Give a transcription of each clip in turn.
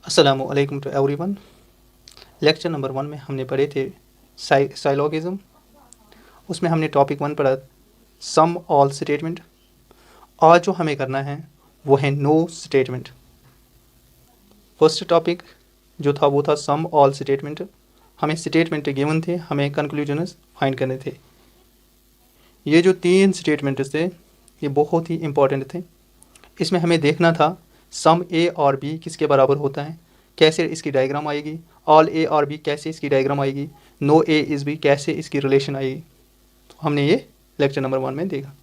अस्सलामु अलैकुम to everyone. Lecture number 1 में हमने पढ़े थे साइलोगिज्म। उसमें हमने टॉपिक 1 पढ़ा सम ऑल स्टेटमेंट। आज जो हमें करना है वो है नो स्टेटमेंट। फर्स्ट टॉपिक जो था वो था सम ऑल स्टेटमेंट। हमें स्टेटमेंट गिवन थे, हमें कंक्लूजन फाइंड करने थे। ये जो 3 स्टेटमेंट थे ये बहुत ही इंपॉर्टेंट थे। इसमें हमें देखना था सम ए और बी किसके बराबर होता है, कैसे इसकी डायग्राम आएगी, ऑल ए और बी कैसे इसकी डायग्राम आएगी, नो ए इज़ बी कैसे इसकी रिलेशन आएगी। तो हमने ये लेक्चर नंबर 1 में देखा।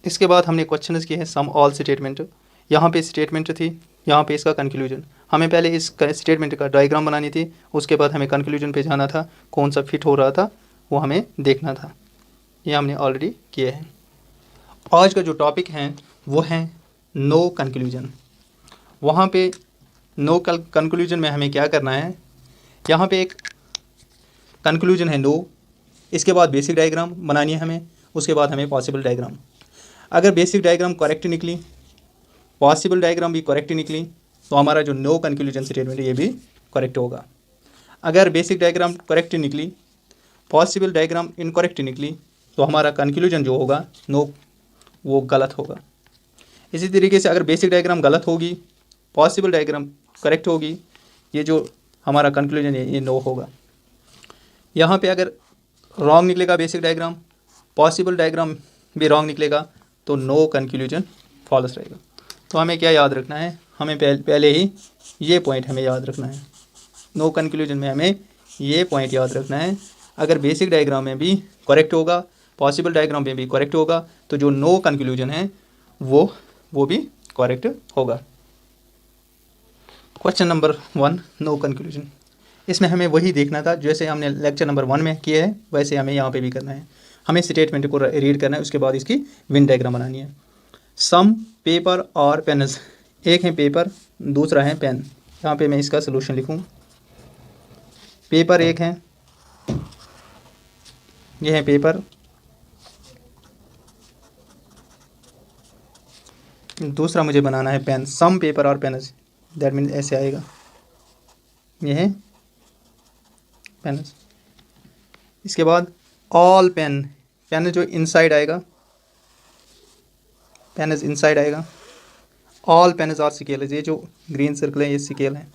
इसके बाद हमने क्वेश्चन किए हैं सम ऑल स्टेटमेंट। यहाँ पे स्टेटमेंट थी, यहाँ पे इसका कंक्लूजन। हमें पहले इस स्टेटमेंट का डायग्राम बनानी थी, उसके बाद हमें कंक्लूजन पे जाना था, कौन सा फिट हो रहा था वो हमें देखना था। ये हमने ऑलरेडी किए हैं। आज का जो टॉपिक है वो है नो कंक्लूजन। वहाँ पे नो कंक्लूजन में हमें क्या करना है, यहाँ पे एक कंक्लूजन है नो, इसके बाद बेसिक डायग्राम बनानी है हमें, उसके बाद हमें पॉसिबल डायग्राम। अगर बेसिक डायग्राम करेक्ट निकली, पॉसिबल डायग्राम भी करेक्ट निकली, तो हमारा जो नो कंक्लूजन स्टेटमेंट है ये भी करेक्ट होगा। अगर बेसिक डायग्राम करेक्ट निकली, पॉसिबल डायग्राम इनकरेक्ट निकली, तो हमारा कंक्लूजन जो होगा नो वो गलत होगा। इसी तरीके से अगर बेसिक डायग्राम गलत होगी, पॉसिबल डायग्राम करेक्ट होगी, ये जो हमारा कंक्लूजन है ये नो होगा। यहाँ पे अगर रॉन्ग निकलेगा बेसिक डायग्राम, पॉसिबल डायग्राम भी रॉन्ग निकलेगा, तो नो कंक्लूजन फॉल्स रहेगा। तो हमें क्या याद रखना है, हमें पहले ही ये पॉइंट हमें याद रखना है। नो कंक्लूजन में हमें ये पॉइंट याद रखना है। अगर बेसिक डायग्राम में भी करेक्ट होगा, पॉसिबल डायग्राम में भी करेक्ट होगा, तो जो नो कंक्लूजन है वो भी करेक्ट होगा। Question number 1 no conclusion. इसमें हमें वही देखना था जैसे हमने लेक्चर नंबर 1 में किए हैं, वैसे हमें यहाँ पे भी करना है। हमें स्टेटमेंट को रीड करना है, उसके बाद इसकी विन डायग्राम बनानी है। सम पेपर और पेन्स, एक है पेपर, दूसरा है पेन। यहाँ पे मैं इसका सोल्यूशन लिखूँ। पेपर एक है, ये है पेपर, दूसरा मुझे बनाना है पेन। सम पेपर और पेन्स, दैट मीन्स ऐसे आएगा, ये है पेन्स। इसके बाद ऑल पेन, पेन जो इनसाइड आएगा, पेन इज इनसाइड आएगा। ऑल पेन आर स्केल, ये जो ग्रीन सर्कल है ये स्केल है।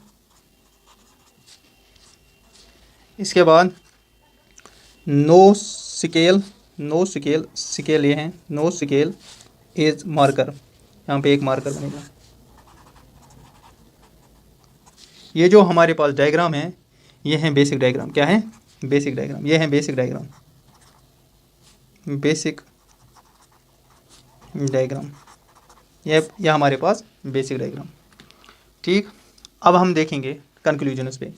इसके बाद no scale, no scale, scale ये है, नो स्केल इज मार्कर, यहाँ पे एक मार्कर बनेगा। ये जो हमारे पास डायग्राम है ये है बेसिक डायग्राम। क्या है? Basic diagram. ये है बेसिक डायग्राम, बेसिक डायग्राम, ये हमारे पास बेसिक डायग्राम। ठीक, अब हम देखेंगे कंक्लूजन पे।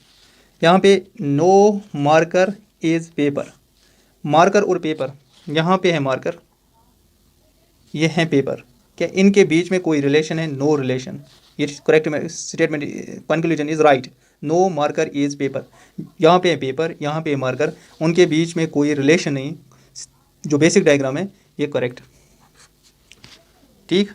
यहाँ पे no marker is paper, marker और पेपर, यहाँ पे है मार्कर, ये है पेपर। क्या इनके बीच में कोई रिलेशन है? No relation. ये correct statement, conclusion is right. No marker is paper, यहाँ पे है पेपर, यहाँ पे है मार्कर, उनके बीच में कोई रिलेशन नहीं। जो बेसिक डायग्राम है ये करेक्ट। ठीक,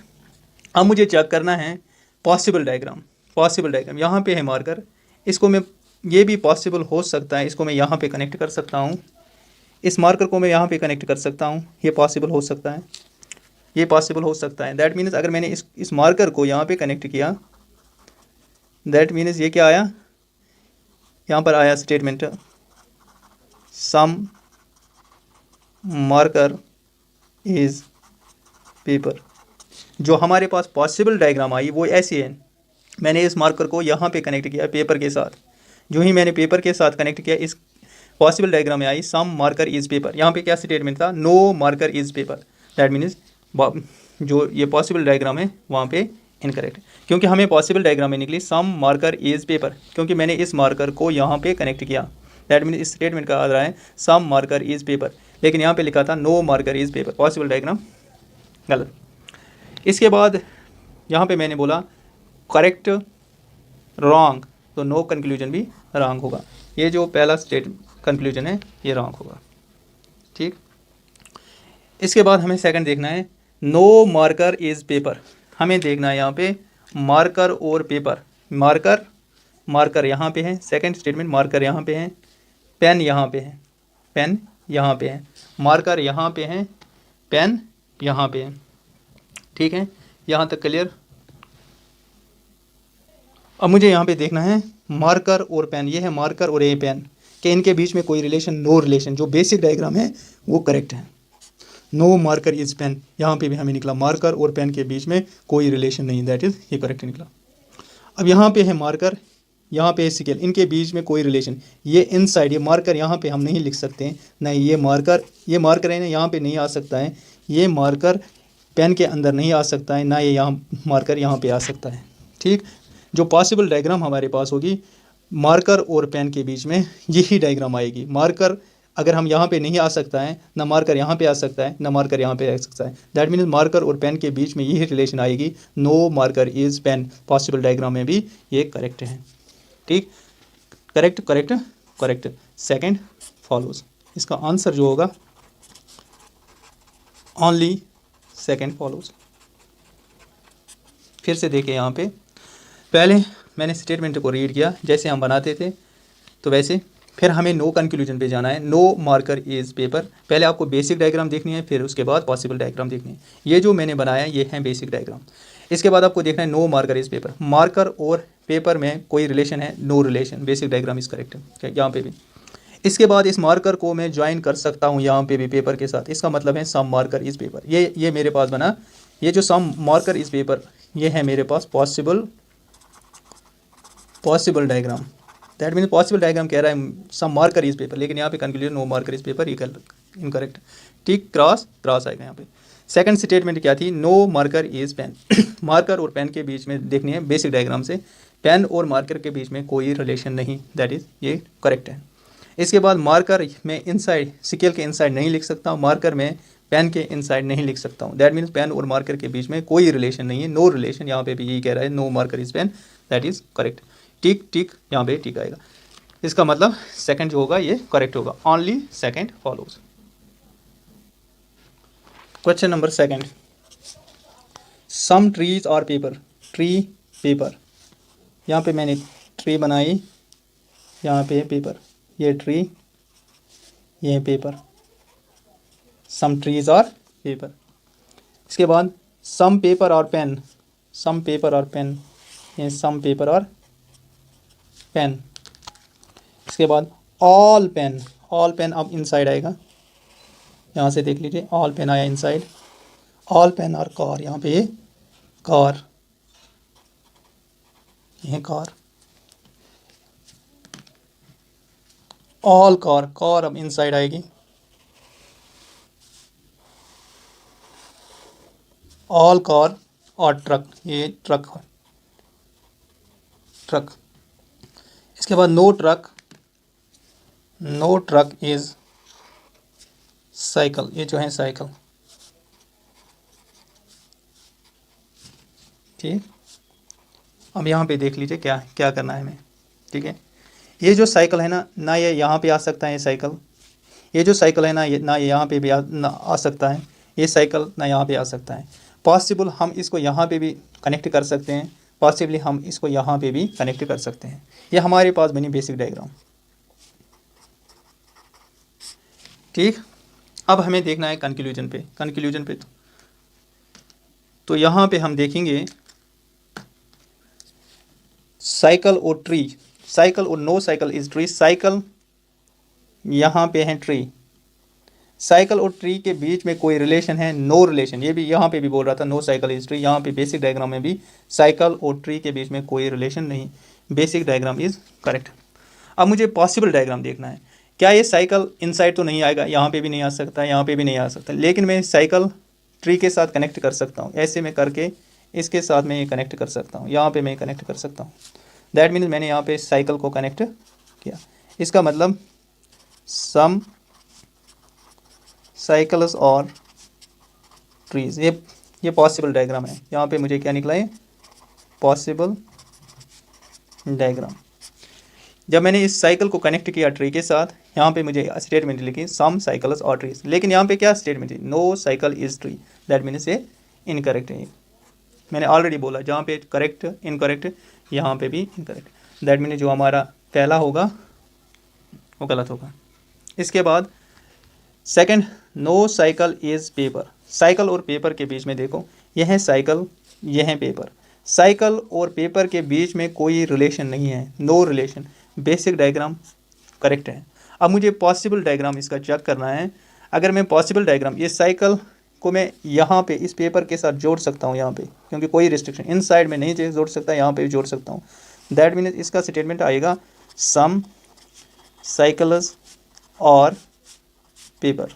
अब मुझे चेक करना है पॉसिबल डायग्राम। पॉसिबल डायग्राम, यहाँ पे है मार्कर, इसको मैं, ये भी पॉसिबल हो सकता है, इसको मैं यहाँ पे कनेक्ट कर सकता हूँ, इस मार्कर को मैं यहाँ पे कनेक्ट कर सकता हूँ, ये पॉसिबल हो सकता है, ये पॉसिबल हो सकता है। दैट मीन्स अगर मैंने इस मार्कर को यहाँ पे कनेक्ट किया, दैट मीन्स ये क्या आया, यहाँ पर आया statement some marker is paper. जो हमारे पास पॉसिबल डायग्राम आई वो ऐसी है, मैंने इस मार्कर को यहाँ पे कनेक्ट किया पेपर के साथ। जो ही मैंने पेपर के साथ कनेक्ट किया, इस पॉसिबल डायग्राम में आई सम मार्कर इज पेपर। यहाँ पे क्या स्टेटमेंट था? No marker is paper. That means जो ये पॉसिबल डायग्राम है वहाँ पे इनकरेक्ट, क्योंकि हमें पॉसिबल डायग्राम में निकली सम मार्कर इज पेपर, क्योंकि मैंने इस मार्कर को यहाँ पे कनेक्ट किया। दैट मीन्स इस स्टेटमेंट का आ रहा है सम मार्कर इज पेपर, लेकिन यहाँ पे लिखा था no marker is paper, possible diagram गलत। इसके बाद यहाँ पे मैंने बोला करेक्ट रॉन्ग, तो नो कंक्लूजन भी रॉन्ग होगा। ये जो पहला स्टेट कंक्लूजन है ये रॉन्ग होगा। ठीक, इसके बाद हमें सेकंड देखना है नो मार्कर इज पेपर। हमें देखना है यहाँ पे मार्कर और पेपर, मार्कर मार्कर यहाँ पे है, सेकंड स्टेटमेंट मार्कर यहाँ पे है, पेन यहाँ पे है, पेन यहाँ पे है, मार्कर यहाँ पे है, पेन यहाँ पे है। ठीक है, यहाँ तक क्लियर। अब मुझे यहाँ पे देखना है मार्कर और पेन, ये है मार्कर और ये पेन, कि इनके बीच में कोई रिलेशन, नो रिलेशन, जो बेसिक डायग्राम है वो करेक्ट है। नो मार्कर इज पेन, यहाँ पे भी हमें निकला मार्कर और पेन के बीच में कोई रिलेशन नहीं, दैट इज ये करेक्ट निकला। अब यहाँ पे है मार्कर, यहाँ पे है स्केल, इनके बीच में कोई रिलेशन, ये इनसाइड, ये मार्कर यहाँ पे हम नहीं लिख सकते हैं, नहीं ये मार्कर है ना यहाँ पे नहीं आ सकता है, ये मार्कर पेन के अंदर नहीं आ सकता है, ना ये यहाँ मार्कर यहाँ पे आ सकता है। ठीक, जो पॉसिबल डायग्राम हमारे पास होगी मार्कर और पेन के बीच में यही डायग्राम आएगी। मार्कर अगर हम यहाँ पे नहीं आ सकता है, ना मार्कर यहाँ पे आ सकता है, ना मार्कर यहाँ पे आ सकता है, दैट मीन्स मार्कर और पेन के बीच में यही रिलेशन आएगी, no marker is pen. Possible diagram में भी ये करेक्ट है। ठीक, correct correct correct, second follows, इसका आंसर जो होगा ओनली सेकंड फॉलोज। फिर से देखें, यहाँ पे पहले मैंने स्टेटमेंट को रीड किया जैसे हम बनाते थे तो वैसे, फिर हमें नो कंक्लूजन पे जाना है, नो मार्कर इज पेपर। पहले आपको बेसिक डायग्राम देखनी है, फिर उसके बाद पॉसिबल डायग्राम देखनी है। ये जो मैंने बनाया ये है बेसिक डायग्राम। इसके बाद आपको देखना है no marker is paper, marker और पेपर में कोई रिलेशन है, no relation, basic diagram is correct है यहाँ पे भी। इसके बाद इस मार्कर को मैं ज्वाइन कर सकता हूँ यहाँ पे भी पेपर के साथ, इसका मतलब है सम मार्कर इज पेपर। ये मेरे पास बना, ये जो सम मार्कर इज पेपर ये है मेरे पास possible diagram. That means possible diagram कह रहा है सम मार्कर इज पेपर, लेकिन यहाँ पे conclusion no marker is paper incorrect. ठीक, क्रॉस आएगा यहाँ पे। सेकंड स्टेटमेंट क्या थी, no marker is pen. Marker और पेन के बीच में देखनी है बेसिक डायग्राम से, पेन और मार्कर के बीच में कोई रिलेशन नहीं, दैट इज ये करेक्ट है। इसके बाद मार्कर में इनसाइड, स्केल के इनसाइड नहीं लिख सकता हूँ, मार्कर में पेन के इनसाइड नहीं लिख सकता हूँ, दैट मीन्स पेन और मार्कर के बीच में कोई रिलेशन नहीं है, नो रिलेशन। यहाँ पे भी यही कह रहा है no marker is pen, that is correct. Tick यहाँ पे टिक आएगा, इसका मतलब सेकंड जो होगा ये करेक्ट होगा, only second follows. Question number second, some trees और पेपर, ट्री पेपर, यहाँ पे मैंने ट्री बनाई, यहाँ पे पेपर, ये ट्री ये पेपर, सम ट्रीज और पेपर। इसके बाद सम पेपर और पेन, सम पेपर और पेन, ये सम पेपर और पेन। इसके बाद ऑल पेन, ऑल पेन अब इनसाइड आएगा, यहाँ से देख लीजिए ऑल पेन आया इनसाइड, ऑल पेन और कार, यहाँ पे कार, ये कार, ऑल कार, कार अब इनसाइड आएगी, ऑल कार और ट्रक, ये ट्रक, ट्रक। इसके बाद no truck, no truck is cycle, ये जो है साइकिल। ठीक, अब यहाँ पे देख लीजिए क्या क्या करना है हमें। ठीक है, ये जो साइकिल है ना ये यहाँ पे आ सकता है ये साइकिल, ये जो साइकिल है ना ये यहाँ पे भी आ सकता है, ये साइकिल ना यहाँ पे आ सकता है। पॉसिबल हम इसको यहाँ पे भी कनेक्ट कर सकते हैं, पॉसिबली हम इसको यहाँ पे भी कनेक्ट कर सकते हैं। ये हमारे पास बनी बेसिक डायग्राम। ठीक, अब हमें देखना है कंक्लूजन पे, कंक्लूजन पे तो यहाँ पे हम देखेंगे साइकिल और ट्री, साइकिल और no cycle is tree, cycle यहाँ पे है ट्री, साइकिल और ट्री के बीच में कोई रिलेशन है, नो रिलेशन। ये भी यहाँ पे भी बोल रहा था नो साइकिल इज ट्री, यहाँ पे बेसिक डायग्राम में भी साइकिल और ट्री के बीच में कोई रिलेशन नहीं, बेसिक डायग्राम इज करेक्ट। अब मुझे पॉसिबल डायग्राम देखना है, क्या ये साइकिल इनसाइड तो नहीं आएगा, यहाँ पे भी नहीं आ सकता, यहाँ पे भी नहीं आ सकता, लेकिन मैं साइकिल ट्री के साथ कनेक्ट कर सकता हूँ, ऐसे में करके इसके साथ मैं ये कनेक्ट कर सकता हूँ, यहाँ पे मैं कनेक्ट कर सकता हूँ। दैट मीन्स मैंने यहाँ पे साइकिल को कनेक्ट किया, इसका मतलब सम साइकिल्स और ट्रीज, ये पॉसिबल डायग्राम है। यहाँ पे मुझे क्या निकला है, पॉसिबल डायग्राम। जब मैंने इस साइकिल को कनेक्ट किया ट्री के साथ, यहाँ पे मुझे स्टेटमेंट लिखी सम साइकिल्स और ट्रीज, लेकिन यहाँ पे क्या स्टेटमेंट है, no cycle is tree, that means ये इनकरेक्ट है। मैंने ऑलरेडी बोला जहाँ पे करेक्ट इनकरेक्ट, यहाँ पे भी इनकरेक्ट। दैट मीन जो हमारा पहला होगा वो गलत होगा। इसके बाद second, no cycle is paper. Cycle और पेपर के बीच में देखो, यह है साइकिल, यह है पेपर। साइकिल और पेपर के बीच में कोई रिलेशन नहीं है, no relation. Basic diagram correct है। अब मुझे पॉसिबल डायग्राम इसका चेक करना है। अगर मैं पॉसिबल डायग्राम, ये साइकिल को मैं यहाँ पे इस पेपर के साथ जोड़ सकता हूँ यहाँ पे, क्योंकि कोई रिस्ट्रिक्शन इन साइड में नहीं जोड़ सकता, यहाँ पे भी जोड़ सकता हूँ। दैट मीन्स इसका स्टेटमेंट आएगा सम साइकिल्स और पेपर।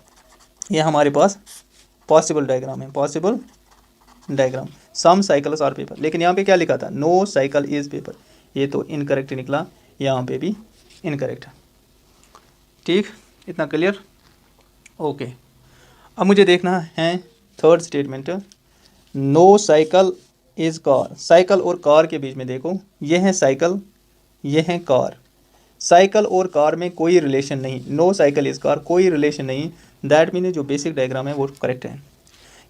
ये हमारे पास पॉसिबल डायग्राम है, पॉसिबल डायग्राम सम साइकिल्स और पेपर। लेकिन यहाँ पे क्या लिखा था, नो साइकिल इज़ पेपर, ये तो इनकरेक्ट निकला, यहाँ पे भी इनकरेक्ट। ठीक, इतना क्लियर, ओके। अब मुझे देखना है third statement, no cycle is car. Cycle और कार के बीच में देखो, ये है साइकिल, ये है कार। साइकिल और कार में कोई रिलेशन नहीं, नो साइकिल इज़ कार, कोई रिलेशन नहीं। दैट मीन जो बेसिक डायग्राम है वो करेक्ट है।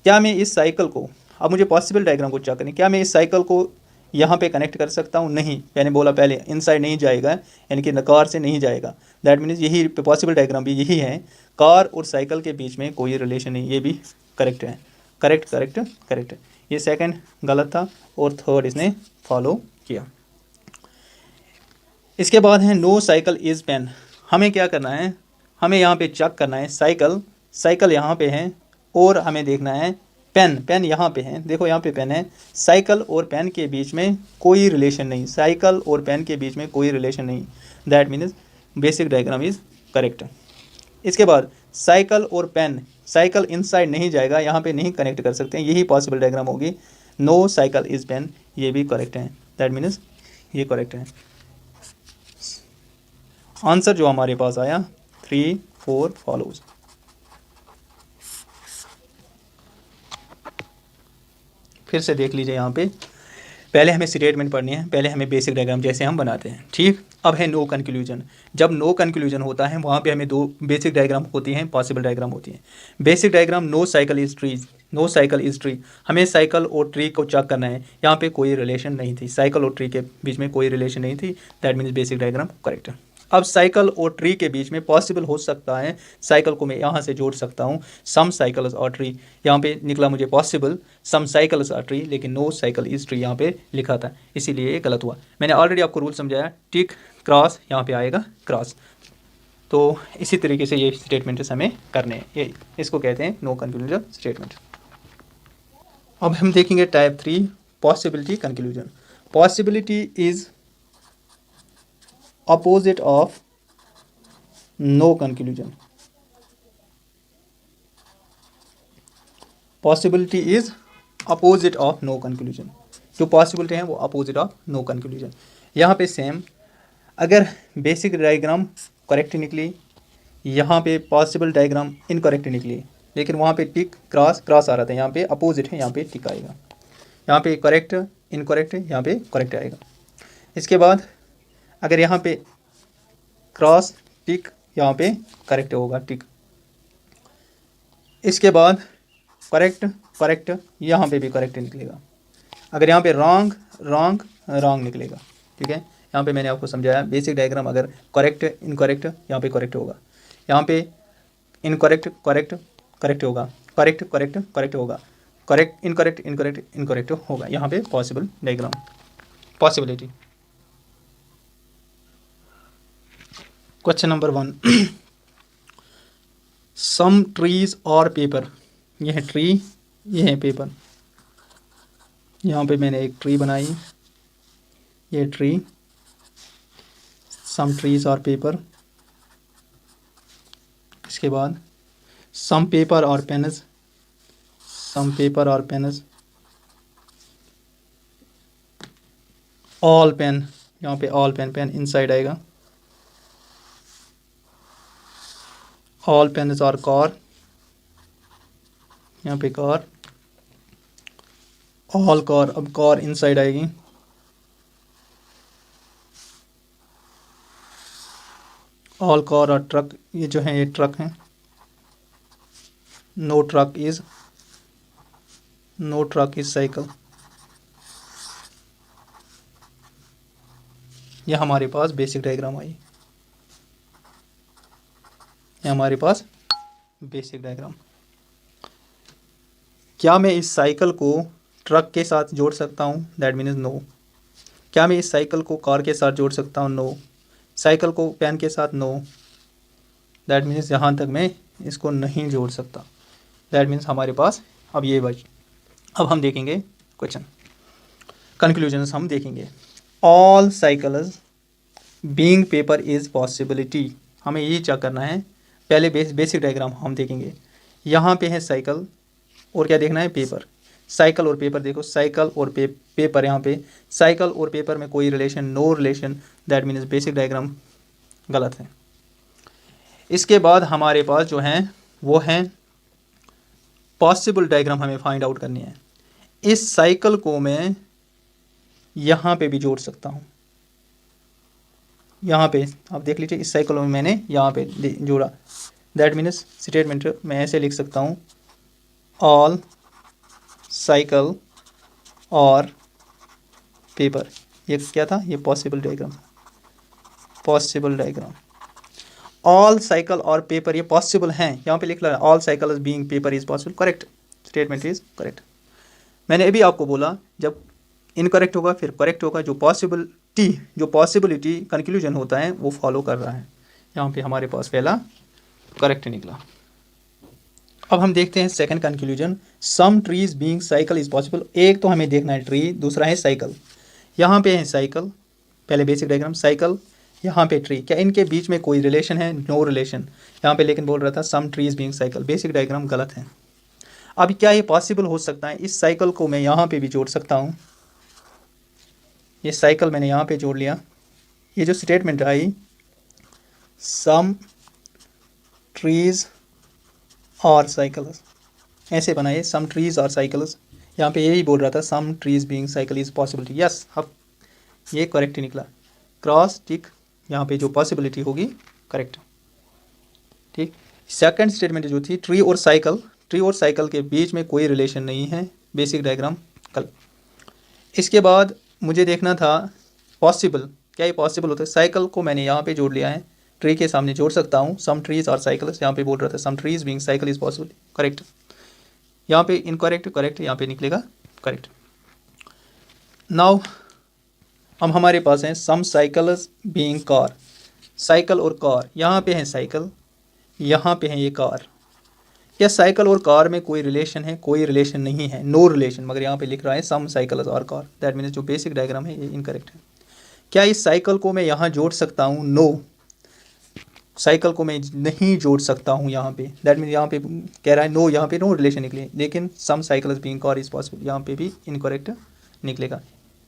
क्या मैं इस साइकिल को, अब मुझे पॉसिबल डायग्राम को चेक करें, क्या मैं इस साइकिल को यहाँ पे कनेक्ट कर सकता हूँ? नहीं, मैंने बोला पहले इनसाइड नहीं जाएगा, यानी कि कार से नहीं जाएगा। दैट मीन्स यही पॉसिबल डायग्राम भी यही है, कार और साइकिल के बीच में कोई रिलेशन नहीं, ये भी करेक्ट है। Correct correct correct. ये सेकंड गलत था और थर्ड इसने फॉलो किया। इसके बाद है नो साइकिल इज़ पेन। हमें क्या करना है, हमें यहाँ पे चेक करना है साइकिल, साइकिल यहाँ पे है और हमें देखना है पेन, पेन यहाँ पे है, देखो यहाँ पे पेन है। साइकिल और पेन के बीच में कोई रिलेशन नहीं, साइकिल और पेन के बीच में कोई रिलेशन नहीं। That means basic diagram is correct. इसके बाद साइकिल और पेन, साइकिल इनसाइड नहीं जाएगा, यहाँ पे नहीं कनेक्ट कर सकते हैं, यही पॉसिबल डायग्राम होगी। नो साइकिल इज़ पेन, ये भी करेक्ट है। दैट मीन्स ये करेक्ट है। आंसर जो हमारे पास आया 3 4 फॉलोज। फिर से देख लीजिए, यहाँ पे पहले हमें स्टेटमेंट पढ़नी है, पहले हमें बेसिक डायग्राम जैसे हम बनाते हैं। ठीक, अब है नो कंक्लूजन। जब नो कंक्लूजन होता है वहाँ पे हमें दो बेसिक डायग्राम होती हैं, पॉसिबल डायग्राम होती हैं। Basic diagram, no cycle is trees, no cycle is tree. हमें साइकिल और ट्री को चेक करना है, यहाँ पे कोई रिलेशन नहीं थी, साइकिल और ट्री के बीच में कोई रिलेशन नहीं थी। That means basic diagram correct है। अब साइकिल और ट्री के बीच में पॉसिबल हो सकता है, साइकिल को मैं यहाँ से जोड़ सकता हूँ सम साइकिल्स और ट्री, यहाँ पे निकला मुझे पॉसिबल सम साइकिल्स और ट्री, लेकिन नो साइकिल इज ट्री यहाँ पे लिखा था, इसीलिए ये गलत हुआ। मैंने ऑलरेडी आपको रूल समझाया, टिक क्रॉस यहाँ पे आएगा क्रॉस। तो इसी तरीके से ये स्टेटमेंट्स हमें करने हैं, ये इसको कहते हैं नो कंक्लूजन स्टेटमेंट। अब हम देखेंगे type 3 possibility conclusion. Possibility is opposite of no conclusion. Possibility is opposite of no conclusion. जो पॉसिबिलिटी है वो अपोजिट ऑफ नो कंक्लूजन। यहाँ पे सेम, अगर बेसिक डायग्राम करेक्ट निकली, यहाँ पे पॉसिबल डायग्राम इनकरेक्ट निकली, लेकिन वहाँ पे टिक क्रॉस क्रॉस आ रहा था, यहाँ पे अपोजिट है, यहाँ पे टिक आएगा। यहाँ पे करेक्ट इनकरेक्ट है, यहाँ पे करेक्ट आएगा। इसके बाद अगर यहाँ पे क्रॉस टिक, यहाँ पे करेक्ट होगा टिक। इसके बाद करेक्ट करेक्ट, यहाँ पे भी करेक्ट निकलेगा। अगर यहाँ पे रॉन्ग रॉन्ग रॉन्ग निकलेगा। ठीक है, यहाँ पे मैंने आपको समझाया बेसिक डायग्राम, अगर करेक्ट इनकरेक्ट यहाँ पे करेक्ट होगा, यहाँ पे इनकरेक्ट करेक्ट करेक्ट होगा, करेक्ट करेक्ट करेक्ट होगा, करेक्ट इनकरेक्ट इनकरेक्ट इनकरेक्ट होगा। यहाँ पे possible diagram possibility. Question number 1, some trees और पेपर। ये है ट्री, ये है पेपर। यहाँ पे मैंने एक ट्री बनाई, ये ट्री, सम ट्रीज और पेपर। इसके बाद सम पेपर और पेन्स, सम पेपर और पेन्स, ऑल पेन, यहाँ पे ऑल पेन, पेन इनसाइड आएगा, ऑल पेन्स और कार, यहाँ पे कार, ऑल कार, अब कार इनसाइड आएगी, ऑल कार और ट्रक, ये जो है ये ट्रक है, नो ट्रक इज साइकिल, ये हमारे पास बेसिक डायग्राम आई, ये हमारे पास बेसिक डायग्राम। क्या मैं इस साइकिल को ट्रक के साथ जोड़ सकता हूँ? That means no. क्या मैं इस साइकिल को कार के साथ जोड़ सकता हूँ? नो। साइकिल को पेन के साथ? नो। दैट मीन्स यहाँ तक मैं इसको नहीं जोड़ सकता। दैट मीन्स हमारे पास अब ये बच। अब हम देखेंगे क्वेश्चन, कंक्लूजन्स हम देखेंगे। All cycles being paper is possibility, हमें ये चेक करना है। पहले बेसिक डायग्राम हम देखेंगे। यहाँ पे है साइकिल और क्या देखना है? पेपर। साइकिल और पेपर देखो, साइकिल और पेपर, यहाँ पे साइकिल और पेपर में कोई relation, no relation. That means basic diagram गलत है। इसके बाद हमारे पास जो हैं वो हैं पॉसिबल डायग्राम, हमें फाइंड आउट करनी है। इस साइकिल को मैं यहाँ पे भी जोड़ सकता हूँ। यहाँ पे आप देख लीजिए, इस साइकिल में मैंने यहाँ पे जोड़ा। दैट मीन्स स्टेटमेंट मैं ऐसे लिख सकता हूँ, ऑल साइकिल और पेपर। ये क्या था? ये possible diagram, possible diagram. All cycle और पेपर ये पॉसिबल हैं, यहाँ पे लिख रहा है all cycle is being paper is possible. Correct, statement is correct. मैंने अभी आपको बोला जब इनकरेक्ट होगा फिर करेक्ट होगा। जो पॉसिबिलिटी कंक्लूजन होता है वो फॉलो कर रहा है। यहाँ पे हमारे पास पहला करेक्ट निकला। अब हम देखते हैं second conclusion, some trees being cycle is possible. एक तो हमें देखना है ट्री, दूसरा है साइकिल। यहाँ पे है साइकिल, पहले बेसिक डायग्राम, साइकिल, यहाँ पे ट्री। क्या इनके बीच में कोई रिलेशन है? No relation. यहाँ पे लेकिन बोल रहा था some trees being cycle. Basic diagram गलत है। अब क्या ये पॉसिबल हो सकता है? इस साइकिल को मैं यहाँ पे भी जोड़ सकता हूँ। ये साइकिल मैंने यहाँ पे जोड़ लिया। ये जो स्टेटमेंट आई सम ट्रीज और साइकिल्स, ऐसे बनाइए, सम ट्रीज और साइकिल्स। यहाँ पे यही बोल रहा था some trees being cycle is possibility. Yes, अब ये करेक्ट निकला। क्रॉस टिक, यहाँ पे जो पॉसिबिलिटी होगी करेक्ट। ठीक, सेकंड स्टेटमेंट जो थी ट्री और साइकिल के बीच में कोई रिलेशन नहीं है। बेसिक डायग्राम कल। इसके बाद मुझे देखना था पॉसिबल, क्या ये पॉसिबल होता है? साइकिल को मैंने यहाँ पे जोड़ लिया है, ट्री के सामने जोड़ सकता हूँ। सम ट्रीज और साइकिल्स, यहाँ पे बोल रहा था some trees being cycle is possible. Correct, यहाँ पे इनकरेक्ट, करेक्ट यहाँ पे निकलेगा करेक्ट। नाउ अब हमारे पास हैं सम साइकिल्स बीइंग कार। साइकिल और कार, यहाँ पे है साइकिल, यहाँ पे है ये कार। क्या साइकिल और कार में कोई रिलेशन है? कोई रिलेशन नहीं है, नो रिलेशन। मगर यहाँ पे लिख रहा है सम साइकिल्स और कार। दैट मीन्स जो बेसिक डायग्राम है ये इनकरेक्ट है। क्या इस साइकिल को मैं यहाँ जोड़ सकता हूँ? नो, साइकिल को मैं नहीं जोड़ सकता हूँ यहाँ पे। दैट मीन्स यहाँ पे कह रहा है नो, यहाँ पे नो रिलेशन निकले। लेकिन some cycles being car is possible, यहाँ पे भी इनकरेक्ट निकलेगा।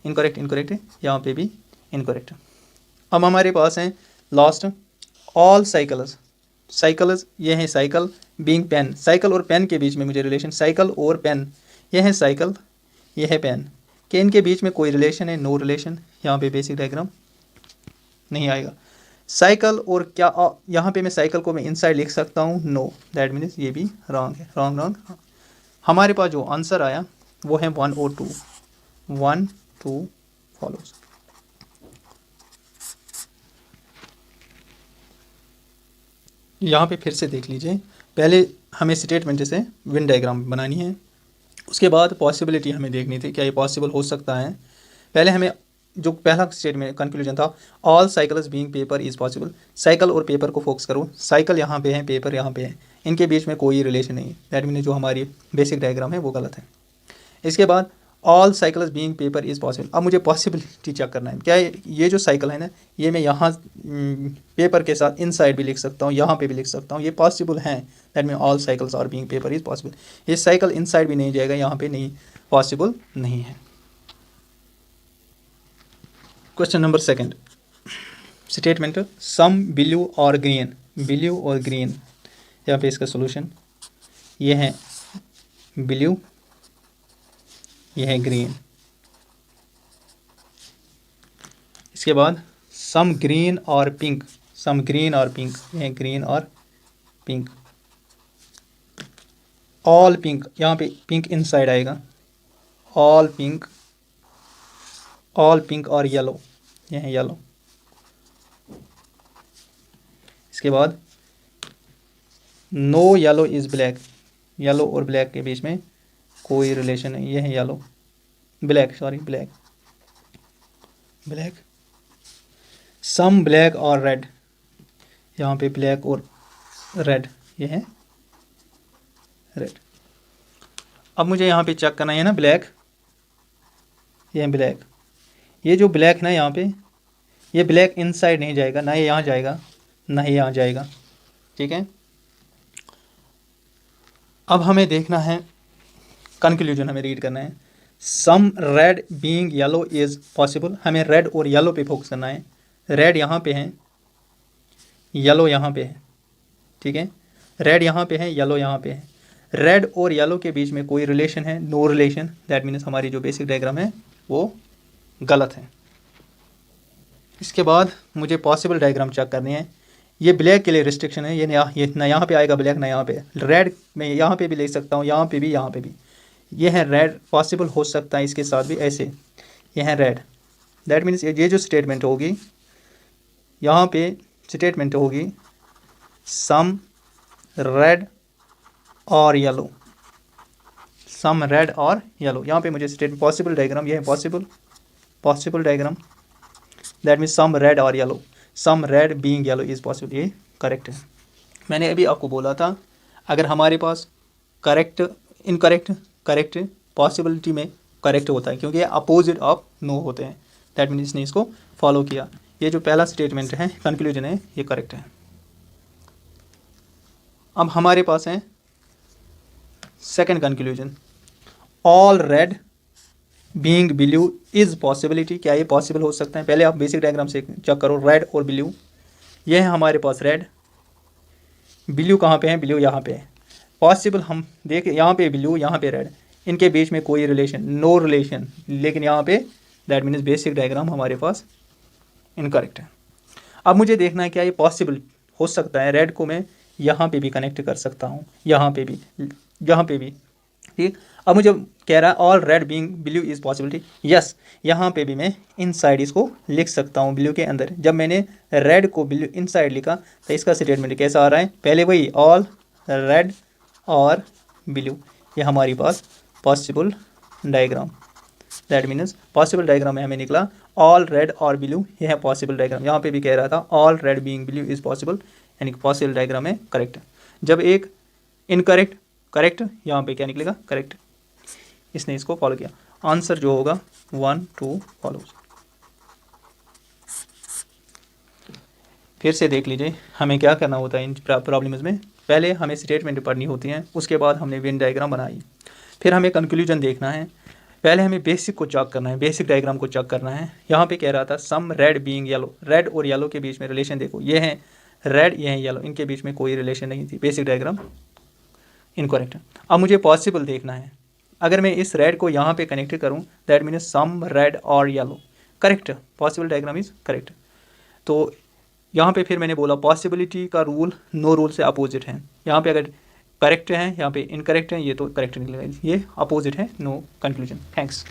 इनकरेक्ट यहाँ पे भी इनकरेक्ट। अब हमारे पास हैं लास्ट ऑल साइकिल्स ये हैं साइकिल बीइंग पेन। साइकिल और पेन के बीच में मुझे रिलेशन, साइकिल और पेन, ये है साइकिल, ये है पेन। कि इनके बीच में कोई रिलेशन है? No relation. यहाँ पे बेसिक डायग्राम नहीं आएगा। साइकिल और क्या यहाँ पे मैं साइकिल को मैं इनसाइड लिख सकता हूँ? नो। दैट मीन्स ये भी रॉन्ग है, रॉन्ग। हमारे पास जो आंसर आया वो है 1 और 2, 1 2 फॉलोज। यहाँ पे फिर से देख लीजिए, पहले हमें स्टेटमेंट से विन डायग्राम बनानी है, उसके बाद पॉसिबिलिटी हमें देखनी थी, क्या ये पॉसिबल हो सकता है। पहले हमें जो पहला स्टेटमेंट कंक्लूजन था all cycles being paper is possible. Cycle और पेपर को फोकस करो, साइकिल यहाँ पे है, पेपर यहाँ पे है, इनके बीच में कोई रिलेशन नहीं। दैट मीन जो हमारी बेसिक डायग्राम है वो गलत है। इसके बाद all cycles being paper is possible. अब मुझे पॉसिबिलिटी चेक करना है, क्या ये जो साइकिल है ना, ये मैं यहाँ पेपर के साथ इनसाइड भी लिख सकता हूँ, यहाँ पे भी लिख सकता हूँ, ये पॉसिबल हैं। That mean all cycles are being paper is possible. ये साइकिल इनसाइड भी नहीं जाएगा, यहाँ पे नहीं, पॉसिबल नहीं है। Question number second, statement some blue और ग्रीन, ब्लू और ग्रीन। यहाँ पे इसका सॉल्यूशन ये है ब्लू, ये है ग्रीन। इसके बाद सम ग्रीन और पिंक, सम ग्रीन और पिंक, ये है ग्रीन और पिंक। ऑल पिंक, यहाँ पे पिंक इनसाइड आएगा, ऑल पिंक और येलो, ये है येलो। इसके बाद no yellow is black, yellow और ब्लैक के बीच में कोई रिलेशन नहीं, ये है yellow, black, sorry black, black. Some black और रेड, यहाँ पे ब्लैक और रेड, ये है रेड। अब मुझे यहाँ पे चेक करना है ना ब्लैक, ये है ब्लैक, ये जो ब्लैक है ना यहाँ पे, ये ब्लैक इनसाइड नहीं जाएगा, ना ये यहाँ जाएगा ना ही यहाँ जाएगा, ठीक है। अब हमें देखना है कंक्लूजन, हमें रीड करना है। Some red being yellow is possible, हमें रेड और येलो पे फोकस करना है। रेड यहाँ पे है, येलो यहाँ पे है, ठीक है। रेड यहाँ पे है, येलो यहाँ पे है। रेड और येलो के बीच में कोई रिलेशन है, नो रिलेशन, दैट मीन्स हमारी जो बेसिक डायग्राम है वो गलत है। इसके बाद मुझे पॉसिबल डायग्राम चेक करनी है। ये ब्लैक के लिए रिस्ट्रिक्शन है, ये ना यहाँ पे आएगा ब्लैक, ना यहाँ पे। रेड मैं यहाँ पे भी ले सकता हूँ, यहाँ पे भी, यहाँ पे भी। ये है रेड, पॉसिबल हो सकता है इसके साथ भी ऐसे, ये है रेड, दैट मीन्स ये जो स्टेटमेंट होगी, यहाँ पे स्टेटमेंट होगी सम रेड और येलो, सम रेड और येलो। यहाँ पे मुझे स्टेटमेंट पॉसिबल डायग्राम, ये है possible diagram, that means some red और yellow, some red being yellow is possible, ये करेक्ट है। मैंने अभी आपको बोला था अगर हमारे पास करेक्ट, इनकरेक्ट, करेक्ट पॉसिबिलिटी में करेक्ट होता है, क्योंकि ये अपोजिट ऑफ नो होते हैं, दैट मीन्स इसने इसको फॉलो किया। ये जो पहला स्टेटमेंट है, कंक्लूजन है, ये करेक्ट है। अब हमारे पास है second conclusion, all red being blue is possibility, क्या ये पॉसिबल हो सकता है? पहले आप बेसिक डायग्राम से चेक करो, रेड और ब्लू, ये है हमारे पास रेड, ब्लू कहाँ पे है? ब्लू यहाँ पे है। पॉसिबल हम देखें, यहाँ पे ब्लू, यहाँ पे रेड, इनके बीच में कोई रिलेशन, नो रिलेशन, लेकिन यहाँ पे दैट मीन्स बेसिक डायग्राम हमारे पास इनकरेक्ट है। अब मुझे देखना है क्या ये पॉसिबल हो सकता है। रेड को मैं यहाँ पे भी कनेक्ट कर सकता हूँ, यहाँ पे भी, यहाँ पे भी, ठीक। अब मुझे कह रहा है all red being blue is possibility, yes, यहाँ पे भी मैं इनसाइड इसको लिख सकता हूँ ब्लू के अंदर। जब मैंने रेड को ब्लू इनसाइड लिखा तो इसका स्टेटमेंट कैसा आ रहा है? पहले वही ऑल रेड और ब्लू, ये हमारी पास possible diagram, that means possible diagram में हमें निकला ऑल रेड और ब्लू, ये है पॉसिबल डायग्राम। यहाँ पे भी कह रहा था all red being blue is possible, यानी पॉसिबल डायग्राम है करेक्ट। जब एक इनकरेक्ट करेक्ट, यहाँ पे क्या निकलेगा? करेक्ट। इसने इसको फॉलो किया, आंसर जो होगा 1 2 फॉलो। फिर से देख लीजिए हमें क्या करना होता है इन प्रॉब्लम्स में। पहले हमें स्टेटमेंट पढ़नी होती हैं, उसके बाद हमने वेन डायग्राम बनाई, फिर हमें कंक्लूजन देखना है। पहले हमें बेसिक को चेक करना है, बेसिक डायग्राम को चेक करना है। यहाँ पे कह रहा था some red being yellow, red और येलो के बीच में रिलेशन देखो, ये है रेड, ये है येलो, इनके बीच में कोई रिलेशन नहीं थी, बेसिक डायग्राम इनकरेक्ट। अब मुझे पॉसिबल देखना है, अगर मैं इस रेड को यहाँ पे कनेक्ट करूँ दैट मीन्स सम रेड और yellow, correct, possible diagram is correct. तो यहाँ पे फिर मैंने बोला पॉसिबिलिटी का रूल नो रूल से अपोजिट है। यहाँ पे अगर करेक्ट है, यहाँ पे इनकरेक्ट है, ये तो करेक्ट निकलेगा, ये अपोजिट है, नो कंक्लूजन। थैंक्स।